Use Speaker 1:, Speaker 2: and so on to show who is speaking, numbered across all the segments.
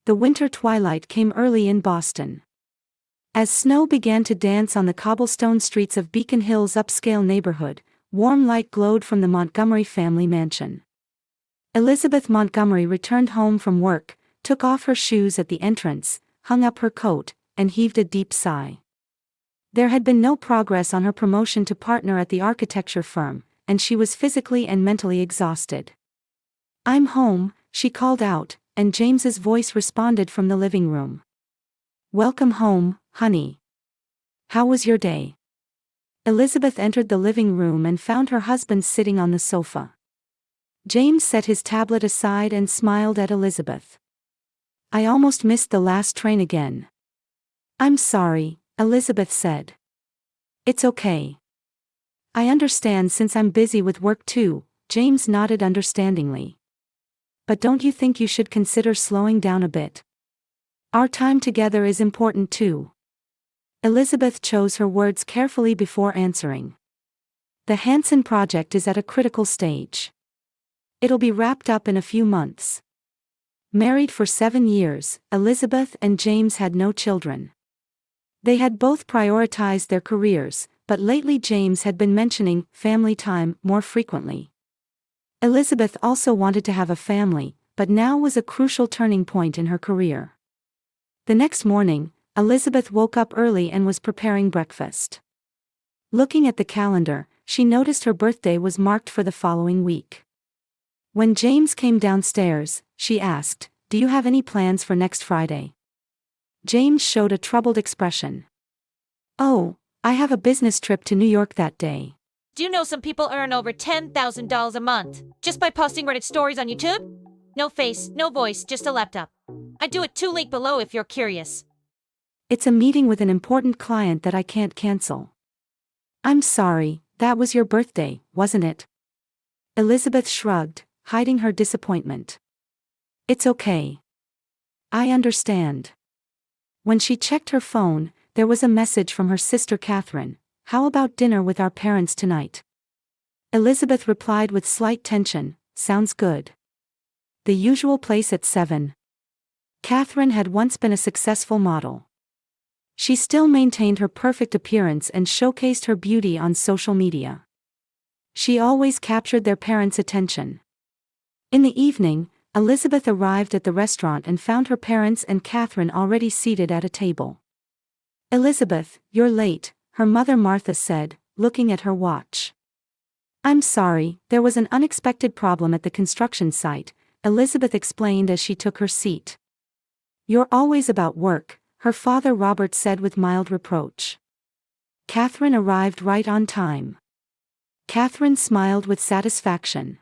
Speaker 1: The winter twilight came early in Boston. As snow began to dance on the cobblestone streets of Beacon Hill's upscale neighborhood, warm light glowed from the Montgomery family mansion. Elizabeth Montgomery returned home from work, took off her shoes at the entrance, hung up her coat, and heaved a deep sigh. There had been no progress on her promotion to partner at the architecture firm, and she was physically and mentally exhausted. "I'm home," she called out, and James's voice responded from the living room. "Welcome home, honey. How was your day?" Elizabeth entered the living room and found her husband sitting on the sofa. James set his tablet aside and smiled at Elizabeth. "I almost missed the last train again." "I'm sorry," Elizabeth said. "It's okay. I understand since I'm busy with work too," James nodded understandingly. "But don't you think you should consider slowing down a bit? Our time together is important too." Elizabeth chose her words carefully before answering. "The Hanson project is at a critical stage. It'll be wrapped up in a few months." Married for 7 years, Elizabeth and James had no children. They had both prioritized their careers, but lately James had been mentioning family time more frequently. Elizabeth also wanted to have a family, but now was a crucial turning point in her career. The next morning, Elizabeth woke up early and was preparing breakfast. Looking at the calendar, she noticed her birthday was marked for the following week. When James came downstairs, she asked, "Do you have any plans for next Friday?" James showed a troubled expression. "Oh, I have a business trip to New York that day."
Speaker 2: Do you know some people earn over $10,000 a month just by posting Reddit stories on YouTube? No face, no voice, just a laptop. I do it too. Link below if you're curious.
Speaker 1: "It's a meeting with an important client that I can't cancel." "I'm sorry, that was your birthday, wasn't it?" Elizabeth shrugged, hiding her disappointment. "It's okay. I understand." When she checked her phone, there was a message from her sister Catherine. "How about dinner with our parents tonight?" Elizabeth replied with slight tension, "Sounds good. The usual place at 7. Catherine had once been a successful model. She still maintained her perfect appearance and showcased her beauty on social media. She always captured their parents' attention. In the evening, Elizabeth arrived at the restaurant and found her parents and Catherine already seated at a table. "Elizabeth, you're late," her mother Martha said, looking at her watch. "I'm sorry, there was an unexpected problem at the construction site," Elizabeth explained as she took her seat. "You're always about work," her father Robert said with mild reproach. Catherine arrived right on time. Catherine smiled with satisfaction.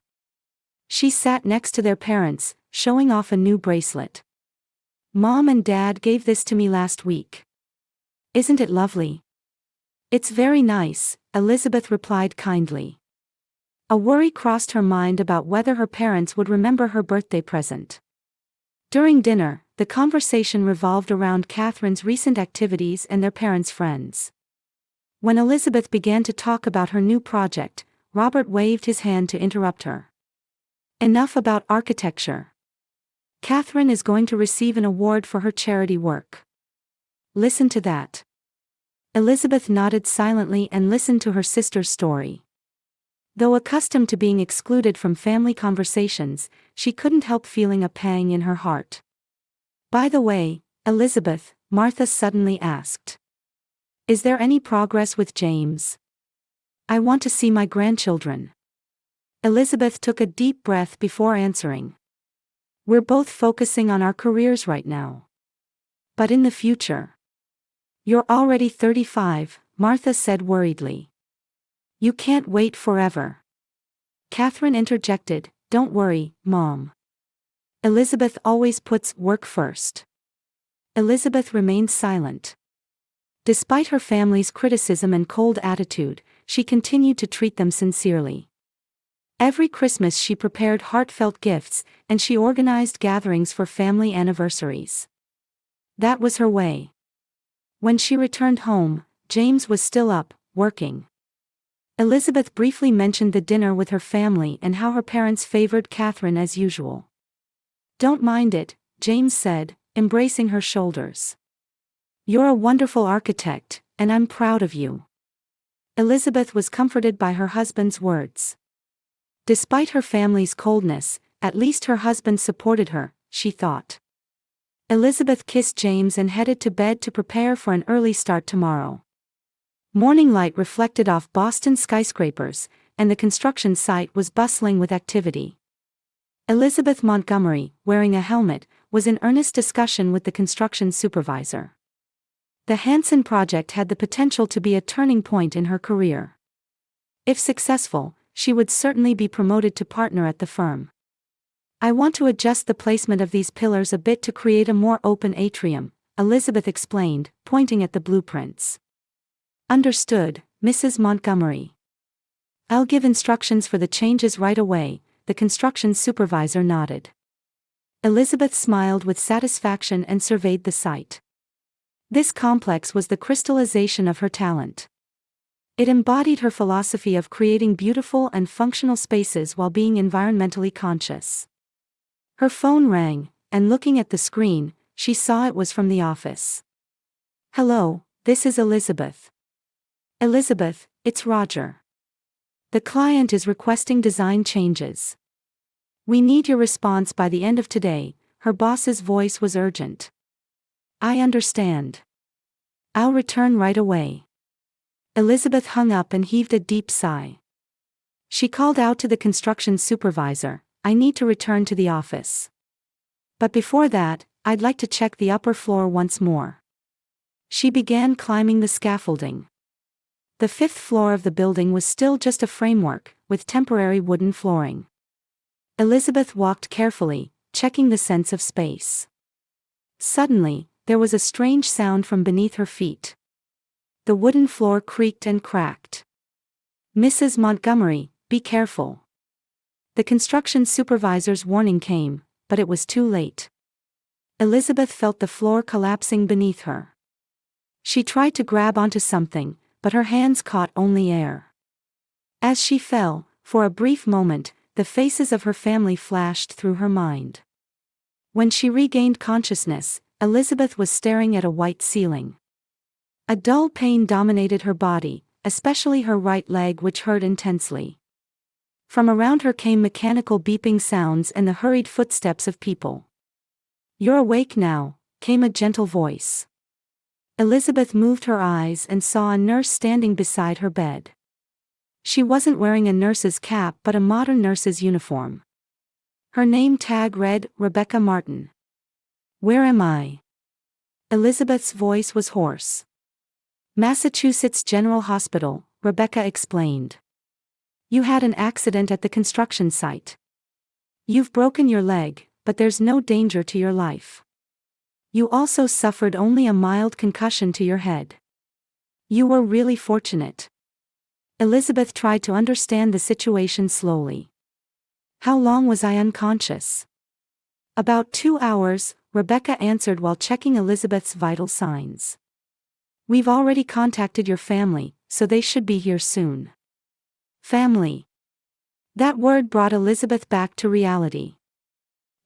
Speaker 1: She sat next to their parents, showing off a new bracelet. "Mom and Dad gave this to me last week. Isn't it lovely?" "It's very nice," Elizabeth replied kindly. A worry crossed her mind about whether her parents would remember her birthday present. During dinner, the conversation revolved around Catherine's recent activities and their parents' friends. When Elizabeth began to talk about her new project, Robert waved his hand to interrupt her. "Enough about architecture. Catherine is going to receive an award for her charity work. Listen to that." Elizabeth nodded silently and listened to her sister's story. Though accustomed to being excluded from family conversations, she couldn't help feeling a pang in her heart. "By the way, Elizabeth," Martha suddenly asked, "is there any progress with James? I want to see my grandchildren." Elizabeth took a deep breath before answering. "We're both focusing on our careers right now. But in the future." "You're already 35, Martha said worriedly. "You can't wait forever." Catherine interjected, "Don't worry, Mom. Elizabeth always puts work first." Elizabeth remained silent. Despite her family's criticism and cold attitude, she continued to treat them sincerely. Every Christmas she prepared heartfelt gifts, and she organized gatherings for family anniversaries. That was her way. When she returned home, James was still up, working. Elizabeth briefly mentioned the dinner with her family and how her parents favored Catherine as usual. "Don't mind it," James said, embracing her shoulders. You're a wonderful architect, and I'm proud of you. Elizabeth was comforted by her husband's words. Despite her family's coldness, at least her husband supported her, she thought. Elizabeth kissed James and headed to bed to prepare for an early start tomorrow. Morning light reflected off Boston's skyscrapers, and the construction site was bustling with activity. Elizabeth Montgomery, wearing a helmet, was in earnest discussion with the construction supervisor. The Hanson project had the potential to be a turning point in her career. If successful, she would certainly be promoted to partner at the firm. I want to adjust the placement of these pillars a bit to create a more open atrium, Elizabeth explained, pointing at the blueprints. Understood, Mrs. Montgomery. I'll give instructions for the changes right away, the construction supervisor nodded. Elizabeth smiled with satisfaction and surveyed the site. This complex was the crystallization of her talent. It embodied her philosophy of creating beautiful and functional spaces while being environmentally conscious. Her phone rang, and looking at the screen, she saw it was from the office. Hello, this is Elizabeth. Elizabeth, it's Roger. The client is requesting design changes. We need your response by the end of today, her boss's voice was urgent. I understand. I'll return right away. Elizabeth hung up and heaved a deep sigh. She called out to the construction supervisor, I need to return to the office. But before that, I'd like to check the upper floor once more. She began climbing the scaffolding. The 5th floor of the building was still just a framework, with temporary wooden flooring. Elizabeth walked carefully, checking the sense of space. Suddenly, there was a strange sound from beneath her feet. The wooden floor creaked and cracked. Mrs. Montgomery, be careful. The construction supervisor's warning came, but it was too late. Elizabeth felt the floor collapsing beneath her. She tried to grab onto something, but her hands caught only air. As she fell, for a brief moment, the faces of her family flashed through her mind. When she regained consciousness, Elizabeth was staring at a white ceiling. A dull pain dominated her body, especially her right leg, which hurt intensely. From around her came mechanical beeping sounds and the hurried footsteps of people. You're awake now, came a gentle voice. Elizabeth moved her eyes and saw a nurse standing beside her bed. She wasn't wearing a nurse's cap but a modern nurse's uniform. Her name tag read, Rebecca Martin. Where am I? Elizabeth's voice was hoarse. Massachusetts General Hospital, Rebecca explained. You had an accident at the construction site. You've broken your leg, but there's no danger to your life. You also suffered only a mild concussion to your head. You were really fortunate. Elizabeth tried to understand the situation slowly. How long was I unconscious? About 2 hours, Rebecca answered while checking Elizabeth's vital signs. We've already contacted your family, so they should be here soon. Family. That word brought Elizabeth back to reality.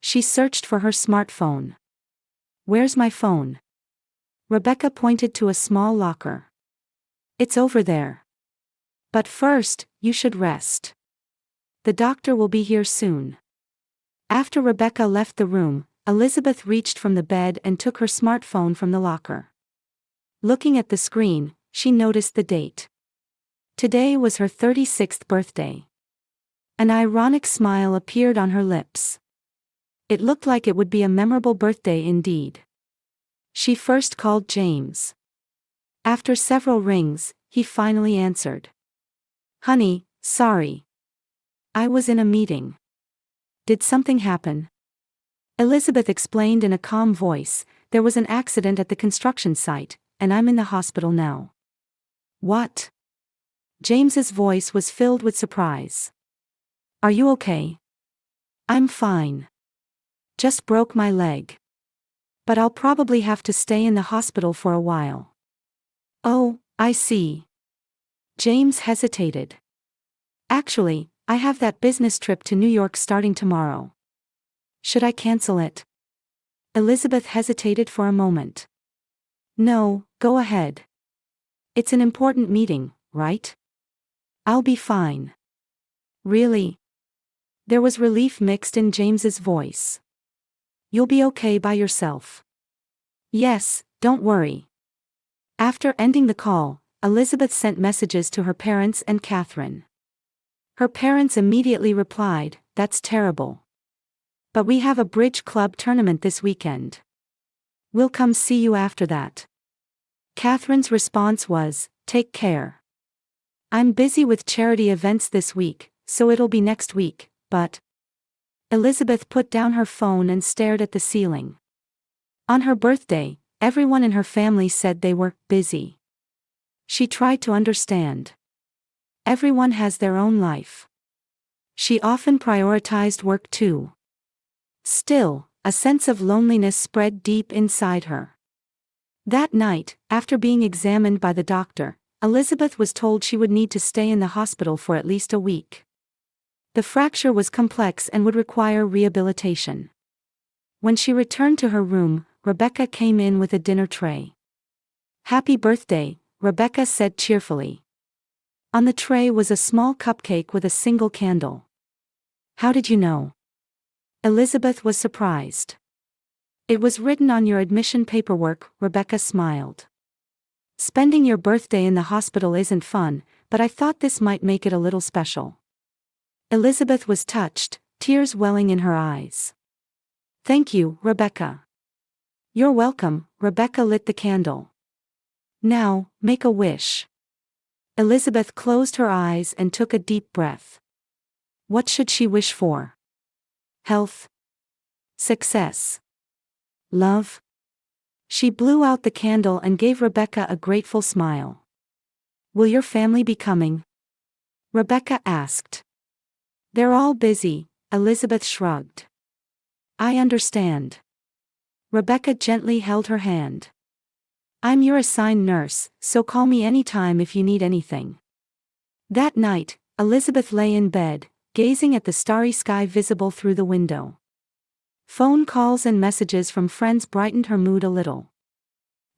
Speaker 1: She searched for her smartphone. Where's my phone? Rebecca pointed to a small locker. It's over there. But first, you should rest. The doctor will be here soon. After Rebecca left the room, Elizabeth reached from the bed and took her smartphone from the locker. Looking at the screen, she noticed the date. Today was her 36th birthday. An ironic smile appeared on her lips. It looked like it would be a memorable birthday indeed. She first called James. After several rings, he finally answered. Honey, sorry. I was in a meeting. Did something happen? Elizabeth explained in a calm voice, there was an accident at the construction site, and I'm in the hospital now. What? James's voice was filled with surprise. Are you okay? I'm fine. Just broke my leg. But I'll probably have to stay in the hospital for a while. Oh, I see. James hesitated. Actually, I have that business trip to New York starting tomorrow. Should I cancel it? Elizabeth hesitated for a moment. No, go ahead. It's an important meeting, right? I'll be fine. Really? There was relief mixed in James's voice. You'll be okay by yourself. Yes, don't worry. After ending the call, Elizabeth sent messages to her parents and Catherine. Her parents immediately replied, "That's terrible. But we have a bridge club tournament this weekend. We'll come see you after that." Catherine's response was, "Take care. I'm busy with charity events this week, so it'll be next week, but..." Elizabeth put down her phone and stared at the ceiling. On her birthday, everyone in her family said they were busy. She tried to understand. Everyone has their own life. She often prioritized work too. Still, a sense of loneliness spread deep inside her. That night, after being examined by the doctor, Elizabeth was told she would need to stay in the hospital for at least a week. The fracture was complex and would require rehabilitation. When she returned to her room, Rebecca came in with a dinner tray. "Happy birthday," Rebecca said cheerfully. On the tray was a small cupcake with a single candle. "How did you know?" Elizabeth was surprised. "It was written on your admission paperwork," Rebecca smiled. "Spending your birthday in the hospital isn't fun, but I thought this might make it a little special." Elizabeth was touched, tears welling in her eyes. "Thank you, Rebecca." "You're welcome." Rebecca lit the candle. "Now, make a wish." Elizabeth closed her eyes and took a deep breath. What should she wish for? Health? Success? Love? She blew out the candle and gave Rebecca a grateful smile. "Will your family be coming?" Rebecca asked. "They're all busy," Elizabeth shrugged. "I understand." Rebecca gently held her hand. "I'm your assigned nurse, so call me anytime if you need anything." That night, Elizabeth lay in bed, gazing at the starry sky visible through the window. Phone calls and messages from friends brightened her mood a little.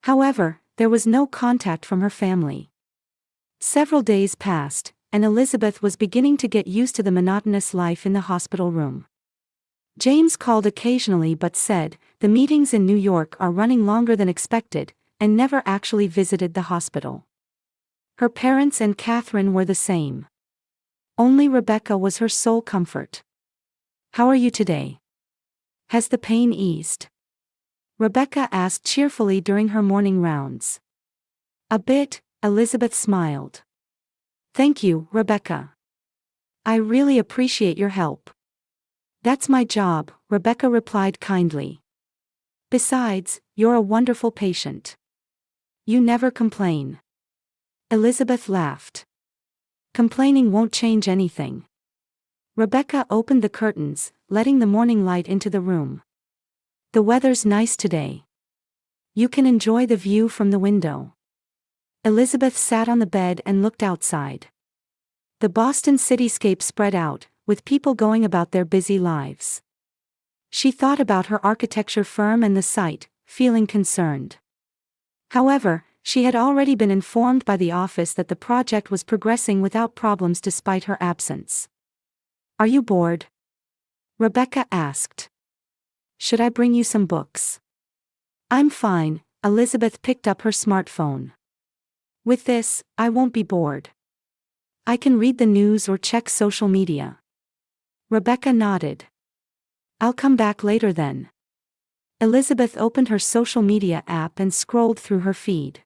Speaker 1: However, there was no contact from her family. Several days passed, and Elizabeth was beginning to get used to the monotonous life in the hospital room. James called occasionally but said, the meetings in New York are running longer than expected, and never actually visited the hospital. Her parents and Catherine were the same. Only Rebecca was her sole comfort. "How are you today? Has the pain eased?" Rebecca asked cheerfully during her morning rounds. "A bit," Elizabeth smiled. "Thank you, Rebecca. I really appreciate your help." "That's my job," Rebecca replied kindly. "Besides, you're a wonderful patient. You never complain." Elizabeth laughed. "Complaining won't change anything." Rebecca opened the curtains, letting the morning light into the room. "The weather's nice today. You can enjoy the view from the window." Elizabeth sat on the bed and looked outside. The Boston cityscape spread out, with people going about their busy lives. She thought about her architecture firm and the site, feeling concerned. However, she had already been informed by the office that the project was progressing without problems despite her absence. "Are you bored?" Rebecca asked. "Should I bring you some books?" "I'm fine," Elizabeth picked up her smartphone. "With this, I won't be bored. I can read the news or check social media." Rebecca nodded. "I'll come back later then." Elizabeth opened her social media app and scrolled through her feed.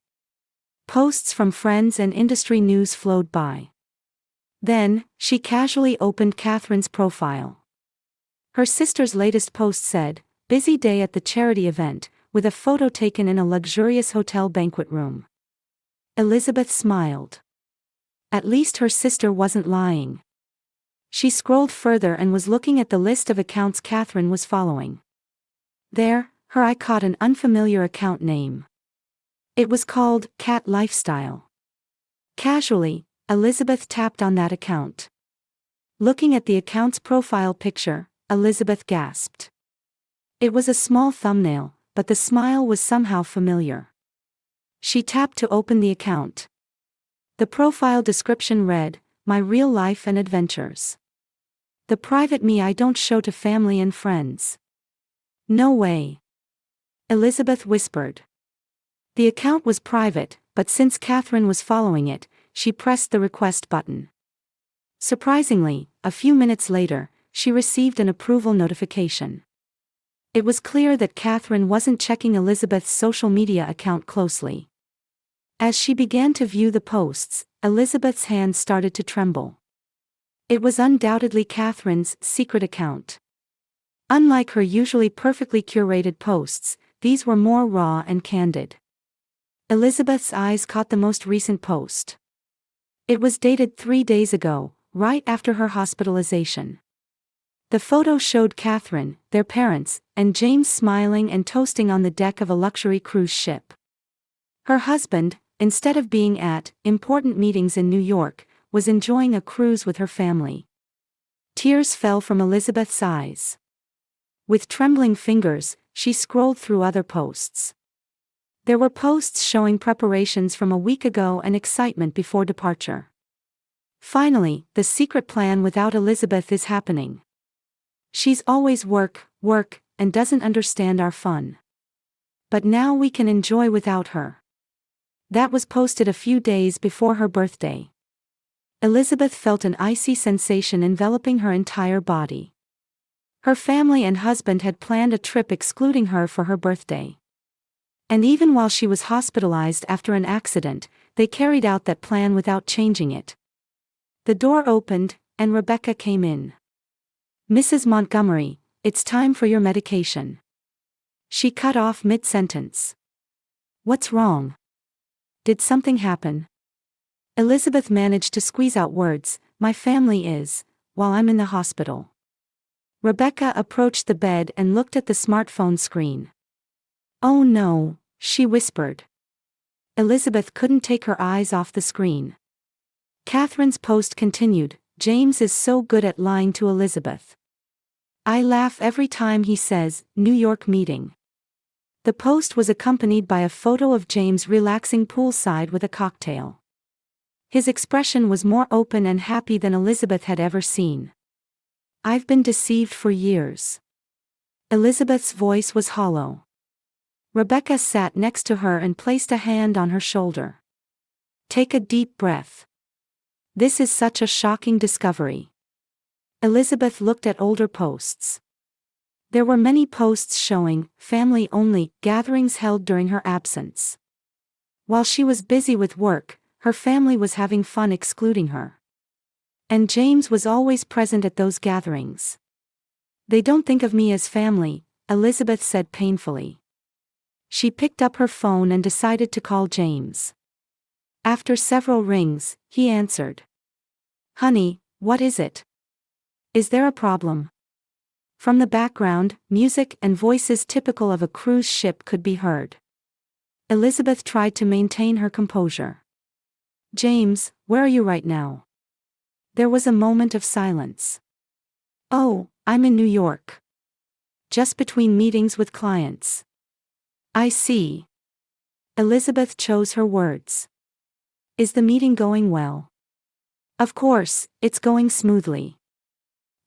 Speaker 1: Posts from friends and industry news flowed by. Then, she casually opened Catherine's profile. Her sister's latest post said, "Busy day at the charity event," with a photo taken in a luxurious hotel banquet room. Elizabeth smiled. At least her sister wasn't lying. She scrolled further and was looking at the list of accounts Catherine was following. There, her eye caught an unfamiliar account name. It was called Cat Lifestyle. Casually, Elizabeth tapped on that account. Looking at the account's profile picture, Elizabeth gasped. It was a small thumbnail, but the smile was somehow familiar. She tapped to open the account. The profile description read, "My real life and adventures. The private me I don't show to family and friends." "No way," Elizabeth whispered. The account was private, but since Catherine was following it, she pressed the request button. Surprisingly, a few minutes later, she received an approval notification. It was clear that Catherine wasn't checking Elizabeth's social media account closely. As she began to view the posts, Elizabeth's hands started to tremble. It was undoubtedly Catherine's secret account. Unlike her usually perfectly curated posts, these were more raw and candid. Elizabeth's eyes caught the most recent post. It was dated 3 days ago, right after her hospitalization. The photo showed Catherine, their parents, and James smiling and toasting on the deck of a luxury cruise ship. Her husband, instead of being at important meetings in New York, was enjoying a cruise with her family. Tears fell from Elizabeth's eyes. With trembling fingers, she scrolled through other posts. There were posts showing preparations from a week ago and excitement before departure. Finally, the secret plan without Elizabeth is happening. She's always work, and doesn't understand our fun. But now we can enjoy without her. That was posted a few days before her birthday. Elizabeth felt an icy sensation enveloping her entire body. Her family and husband had planned a trip excluding her for her birthday. And even while she was hospitalized after an accident, they carried out that plan without changing it. The door opened, and Rebecca came in. "Mrs. Montgomery, it's time for your medication." She cut off mid-sentence. "What's wrong? Did something happen?" Elizabeth managed to squeeze out words, "My family is, while I'm in the hospital." Rebecca approached the bed and looked at the smartphone screen. "Oh no," she whispered. Elizabeth couldn't take her eyes off the screen. Catherine's post continued, "James is so good at lying to Elizabeth. I laugh every time he says, New York meeting." The post was accompanied by a photo of James relaxing poolside with a cocktail. His expression was more open and happy than Elizabeth had ever seen. "I've been deceived for years." Elizabeth's voice was hollow. Rebecca sat next to her and placed a hand on her shoulder. "Take a deep breath. This is such a shocking discovery." Elizabeth looked at older posts. There were many posts showing family-only gatherings held during her absence. While she was busy with work, her family was having fun excluding her. And James was always present at those gatherings. "They don't think of me as family," Elizabeth said painfully. She picked up her phone and decided to call James. After several rings, he answered. "Honey, what is it? Is there a problem?" From the background, music and voices typical of a cruise ship could be heard. Elizabeth tried to maintain her composure. "James, where are you right now?" There was a moment of silence. "Oh, I'm in New York. Just between meetings with clients." "I see." Elizabeth chose her words. "Is the meeting going well?" "Of course, it's going smoothly.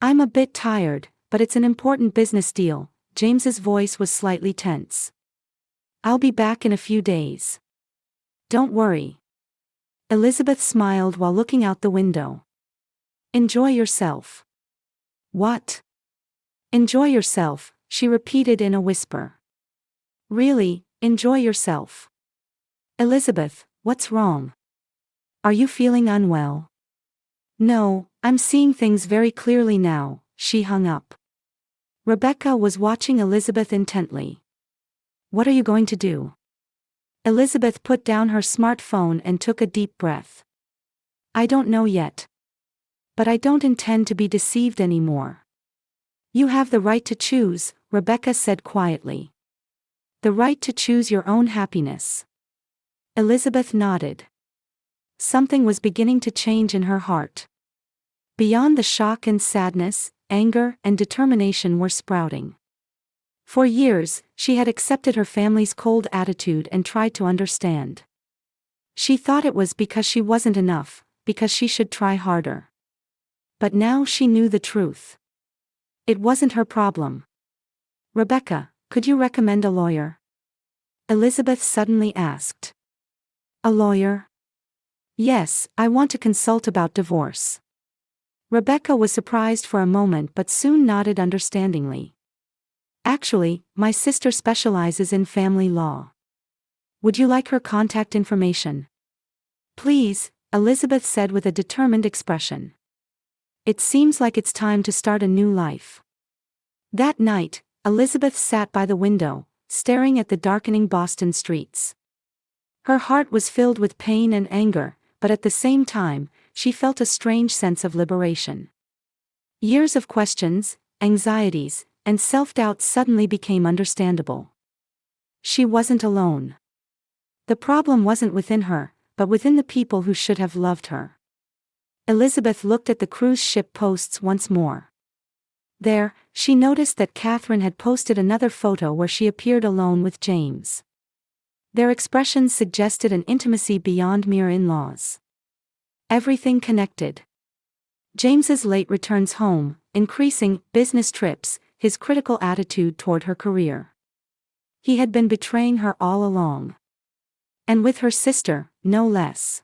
Speaker 1: I'm a bit tired, but it's an important business deal." James's voice was slightly tense. "I'll be back in a few days. Don't worry." Elizabeth smiled while looking out the window. "Enjoy yourself." "What?" "Enjoy yourself," she repeated in a whisper. "Really, enjoy yourself." "Elizabeth, what's wrong? Are you feeling unwell?" "No, I'm seeing things very clearly now." She hung up. Rebecca was watching Elizabeth intently. "What are you going to do?" Elizabeth put down her smartphone and took a deep breath. "I don't know yet. But I don't intend to be deceived anymore." "You have the right to choose," Rebecca said quietly. "The right to choose your own happiness." Elizabeth nodded. Something was beginning to change in her heart. Beyond the shock and sadness, anger and determination were sprouting. For years, she had accepted her family's cold attitude and tried to understand. She thought it was because she wasn't enough, because she should try harder. But now she knew the truth. It wasn't her problem. "Rebecca, could you recommend a lawyer?" Elizabeth suddenly asked. "A lawyer?" "Yes, I want to consult about divorce." Rebecca was surprised for a moment but soon nodded understandingly. "Actually, my sister specializes in family law. Would you like her contact information?" "Please," Elizabeth said with a determined expression. It seems like it's time to start a new life. That night, Elizabeth sat by the window, staring at the darkening Boston streets. Her heart was filled with pain and anger, but at the same time, she felt a strange sense of liberation. Years of questions, anxieties, and self-doubt suddenly became understandable. She wasn't alone. The problem wasn't within her, but within the people who should have loved her. Elizabeth looked at the cruise ship posts once more. There, she noticed that Catherine had posted another photo where she appeared alone with James. Their expressions suggested an intimacy beyond mere in-laws. Everything connected. James's late returns home, increasing business trips, his critical attitude toward her career. He had been betraying her all along. And with her sister, no less.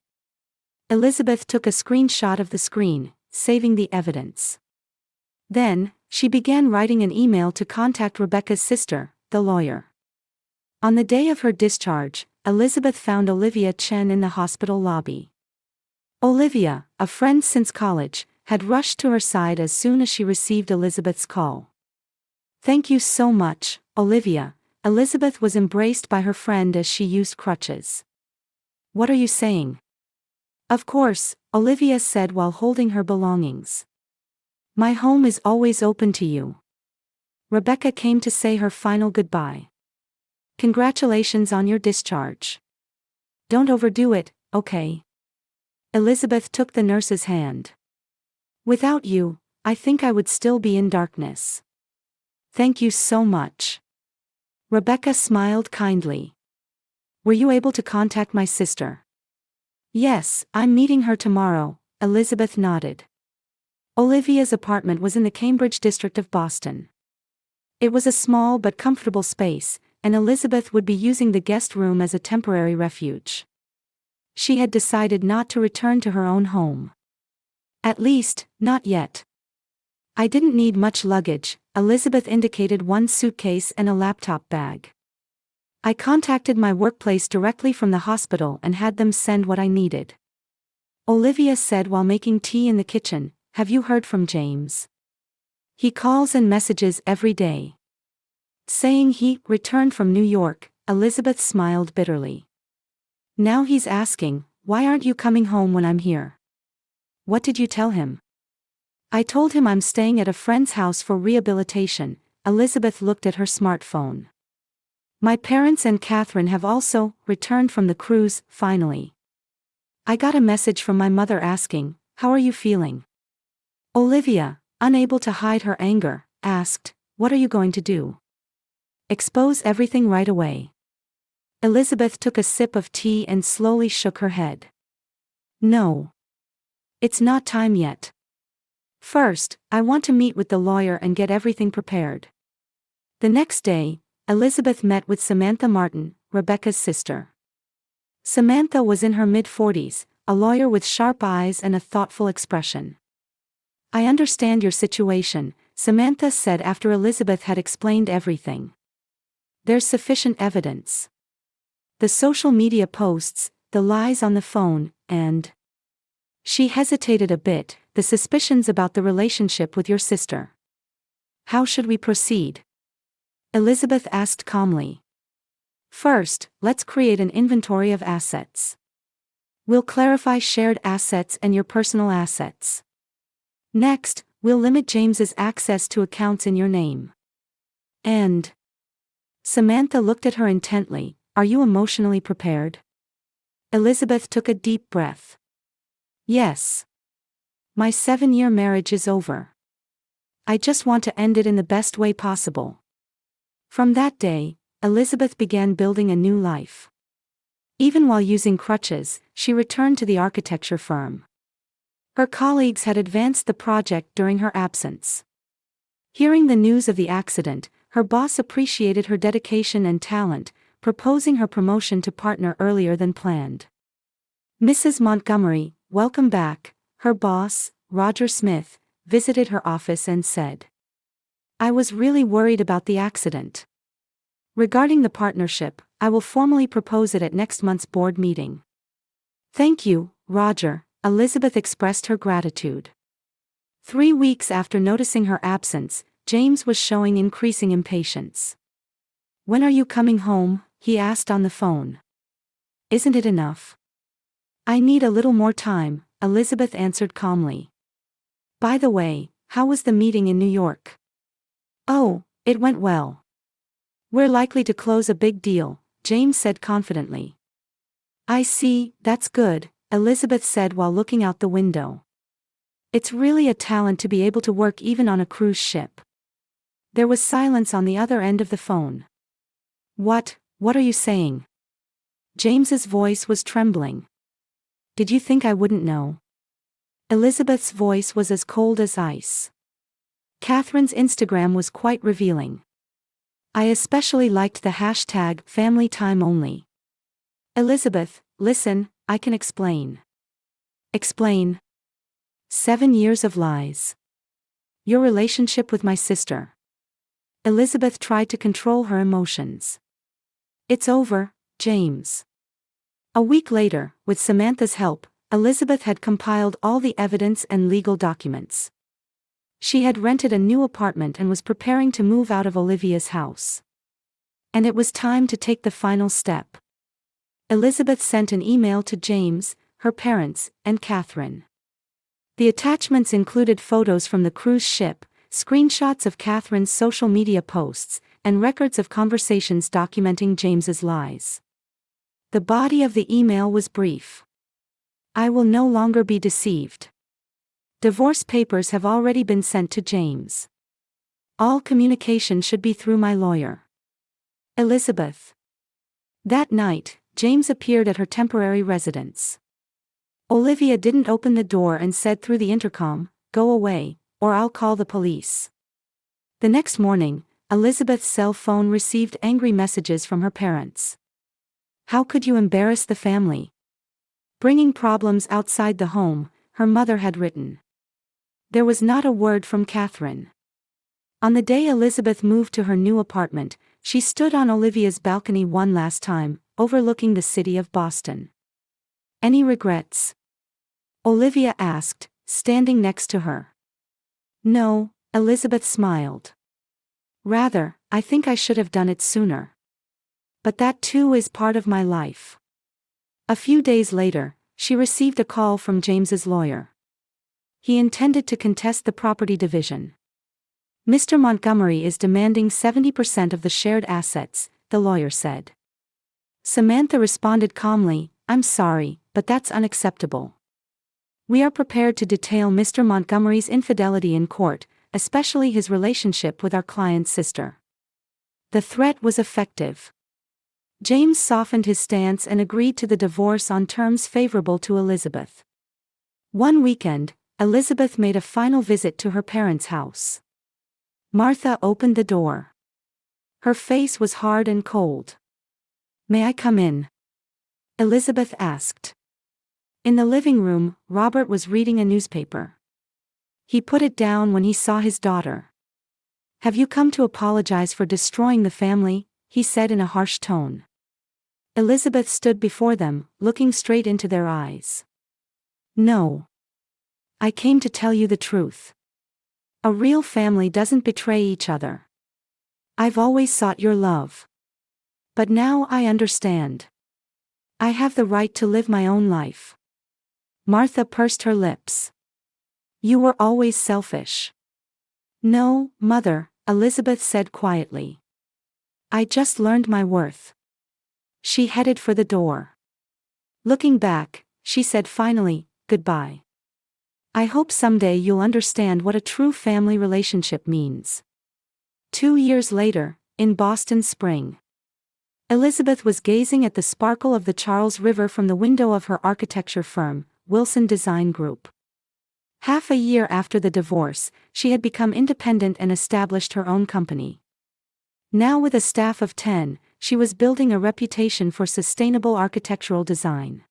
Speaker 1: Elizabeth took a screenshot of the screen, saving the evidence. Then, she began writing an email to contact Rebecca's sister, the lawyer. On the day of her discharge, Elizabeth found Olivia Chen in the hospital lobby. Olivia, a friend since college, had rushed to her side as soon as she received Elizabeth's call. "Thank you so much, Olivia." Elizabeth was embraced by her friend as she used crutches. "What are you saying?" "Of course," Olivia said while holding her belongings. "My home is always open to you." Rebecca came to say her final goodbye. "Congratulations on your discharge. Don't overdo it, okay?" Elizabeth took the nurse's hand. "Without you, I think I would still be in darkness." "Thank you so much." Rebecca smiled kindly. "Were you able to contact my sister?" "Yes, I'm meeting her tomorrow," Elizabeth nodded. Olivia's apartment was in the Cambridge district of Boston. It was a small but comfortable space, and Elizabeth would be using the guest room as a temporary refuge. She had decided not to return to her own home. At least, not yet. "I didn't need much luggage," Elizabeth indicated one suitcase and a laptop bag. "I contacted my workplace directly from the hospital and had them send what I needed." Olivia said while making tea in the kitchen, "Have you heard from James?" "He calls and messages every day." Saying he returned from New York, Elizabeth smiled bitterly. "Now he's asking, why aren't you coming home when I'm here?" "What did you tell him?" "I told him I'm staying at a friend's house for rehabilitation." Elizabeth looked at her smartphone. "My parents and Catherine have also returned from the cruise, finally. I got a message from my mother asking, 'How are you feeling?'" Olivia, unable to hide her anger, asked, "What are you going to do? Expose everything right away?" Elizabeth took a sip of tea and slowly shook her head. "No. It's not time yet. First, I want to meet with the lawyer and get everything prepared." The next day, Elizabeth met with Samantha Martin, Rebecca's sister. Samantha was in her mid-40s, a lawyer with sharp eyes and a thoughtful expression. "I understand your situation," Samantha said after Elizabeth had explained everything. "There's sufficient evidence. The social media posts, the lies on the phone, and—" She hesitated a bit, "the suspicions about the relationship with your sister. How should we proceed?" Elizabeth asked calmly. "First, let's create an inventory of assets. We'll clarify shared assets and your personal assets. Next, we'll limit James's access to accounts in your name. And—" Samantha looked at her intently, "Are you emotionally prepared?" Elizabeth took a deep breath. "Yes. My 7-year marriage is over. I just want to end it in the best way possible." From that day, Elizabeth began building a new life. Even while using crutches, she returned to the architecture firm. Her colleagues had advanced the project during her absence. Hearing the news of the accident, her boss appreciated her dedication and talent, proposing her promotion to partner earlier than planned. Mrs. Montgomery, welcome back, her boss, Roger Smith, visited her office and said. I was really worried about the accident. Regarding the partnership, I will formally propose it at next month's board meeting. Thank you, Roger, Elizabeth expressed her gratitude. 3 weeks after noticing her absence, James was showing increasing impatience. When are you coming home? He asked on the phone. Isn't it enough? I need a little more time, Elizabeth answered calmly. By the way, how was the meeting in New York? Oh, it went well. We're likely to close a big deal, James said confidently. I see, that's good, Elizabeth said while looking out the window. It's really a talent to be able to work even on a cruise ship. There was silence on the other end of the phone. What are you saying? James's voice was trembling. Did you think I wouldn't know? Elizabeth's voice was as cold as ice. Catherine's Instagram was quite revealing. I especially liked the hashtag #FamilyTimeOnly. Elizabeth, listen, I can explain. Explain. 7 years of lies. Your relationship with my sister. Elizabeth tried to control her emotions. It's over, James. A week later, with Samantha's help, Elizabeth had compiled all the evidence and legal documents. She had rented a new apartment and was preparing to move out of Olivia's house. And it was time to take the final step. Elizabeth sent an email to James, her parents, and Catherine. The attachments included photos from the cruise ship, screenshots of Catherine's social media posts, and records of conversations documenting James's lies. The body of the email was brief. I will no longer be deceived. Divorce papers have already been sent to James. All communication should be through my lawyer. Elizabeth. That night, James appeared at her temporary residence. Olivia didn't open the door and said through the intercom, "Go away, or I'll call the police." The next morning, Elizabeth's cell phone received angry messages from her parents. How could you embarrass the family? Bringing problems outside the home, her mother had written. There was not a word from Catherine. On the day Elizabeth moved to her new apartment, she stood on Olivia's balcony one last time, overlooking the city of Boston. Any regrets? Olivia asked, standing next to her. No, Elizabeth smiled. Rather, I think I should have done it sooner. But that too is part of my life. A few days later, she received a call from James's lawyer. He intended to contest the property division. Mr. Montgomery is demanding 70% of the shared assets, the lawyer said. Samantha responded calmly, I'm sorry, but that's unacceptable. We are prepared to detail Mr. Montgomery's infidelity in court, especially his relationship with our client's sister. The threat was effective. James softened his stance and agreed to the divorce on terms favorable to Elizabeth. One weekend, Elizabeth made a final visit to her parents' house. Martha opened the door. Her face was hard and cold. May I come in? Elizabeth asked. In the living room, Robert was reading a newspaper. He put it down when he saw his daughter. Have you come to apologize for destroying the family? He said in a harsh tone. Elizabeth stood before them, looking straight into their eyes. No. I came to tell you the truth. A real family doesn't betray each other. I've always sought your love. But now I understand. I have the right to live my own life. Martha pursed her lips. You were always selfish. No, Mother, Elizabeth said quietly. I just learned my worth. She headed for the door. Looking back, she said finally, goodbye. I hope someday you'll understand what a true family relationship means. 2 years later, in Boston spring. Elizabeth was gazing at the sparkle of the Charles River from the window of her architecture firm, Wilson Design Group. Half a year after the divorce, she had become independent and established her own company. Now with a staff of 10, she was building a reputation for sustainable architectural design.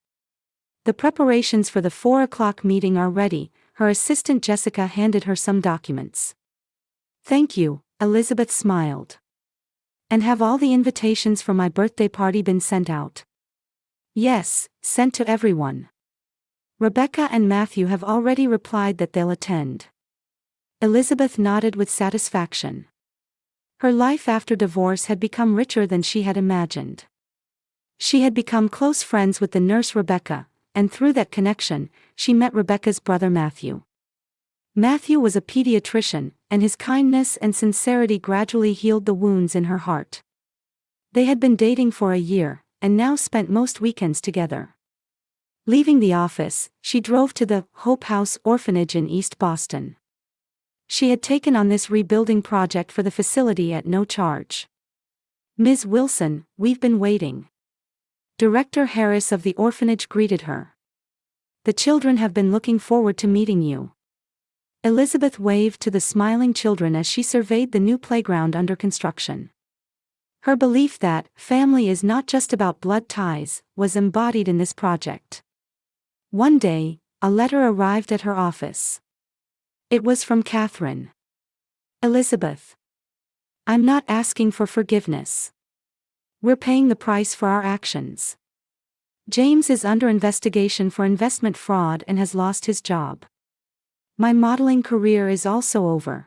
Speaker 1: The preparations for the 4 o'clock meeting are ready, her assistant Jessica handed her some documents. Thank you, Elizabeth smiled. And have all the invitations for my birthday party been sent out? Yes, sent to everyone. Rebecca and Matthew have already replied that they'll attend. Elizabeth nodded with satisfaction. Her life after divorce had become richer than she had imagined. She had become close friends with the nurse Rebecca, and through that connection, she met Rebecca's brother Matthew. Matthew was a pediatrician, and his kindness and sincerity gradually healed the wounds in her heart. They had been dating for a year, and now spent most weekends together. Leaving the office, she drove to the Hope House Orphanage in East Boston. She had taken on this rebuilding project for the facility at no charge. Ms. Wilson, we've been waiting. Director Harris of the orphanage greeted her. The children have been looking forward to meeting you. Elizabeth waved to the smiling children as she surveyed the new playground under construction. Her belief that family is not just about blood ties was embodied in this project. One day, a letter arrived at her office. It was from Catherine. Elizabeth. I'm not asking for forgiveness. We're paying the price for our actions. James is under investigation for investment fraud and has lost his job. My modeling career is also over.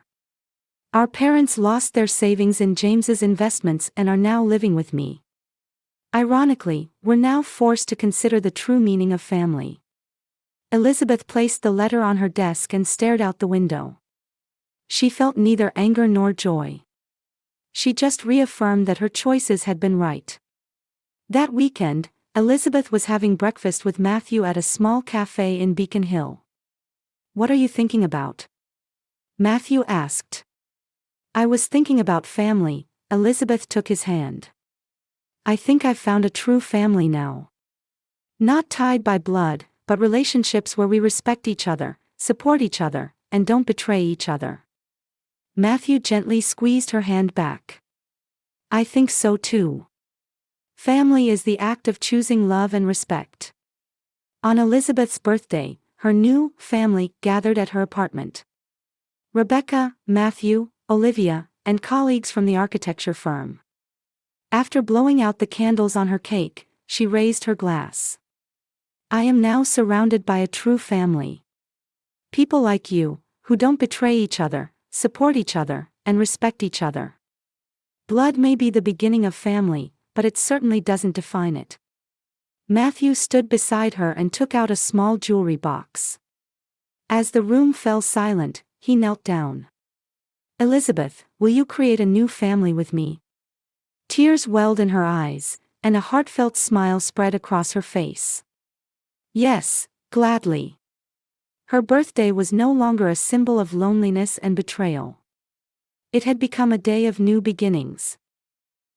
Speaker 1: Our parents lost their savings in James's investments and are now living with me. Ironically, we're now forced to consider the true meaning of family. Elizabeth placed the letter on her desk and stared out the window. She felt neither anger nor joy. She just reaffirmed that her choices had been right. That weekend, Elizabeth was having breakfast with Matthew at a small cafe in Beacon Hill. What are you thinking about? Matthew asked. I was thinking about family. Elizabeth took his hand. I think I've found a true family now. Not tied by blood, but relationships where we respect each other, support each other, and don't betray each other. Matthew gently squeezed her hand back. I think so too. Family is the act of choosing love and respect. On Elizabeth's birthday, her new family gathered at her apartment. Rebecca, Matthew, Olivia, and colleagues from the architecture firm. After blowing out the candles on her cake, she raised her glass. I am now surrounded by a true family. People like you, who don't betray each other, support each other, and respect each other. Blood may be the beginning of family, but it certainly doesn't define it. Matthew stood beside her and took out a small jewelry box. As the room fell silent, he knelt down. Elizabeth, will you create a new family with me? Tears welled in her eyes, and a heartfelt smile spread across her face. Yes, gladly. Her birthday was no longer a symbol of loneliness and betrayal. It had become a day of new beginnings.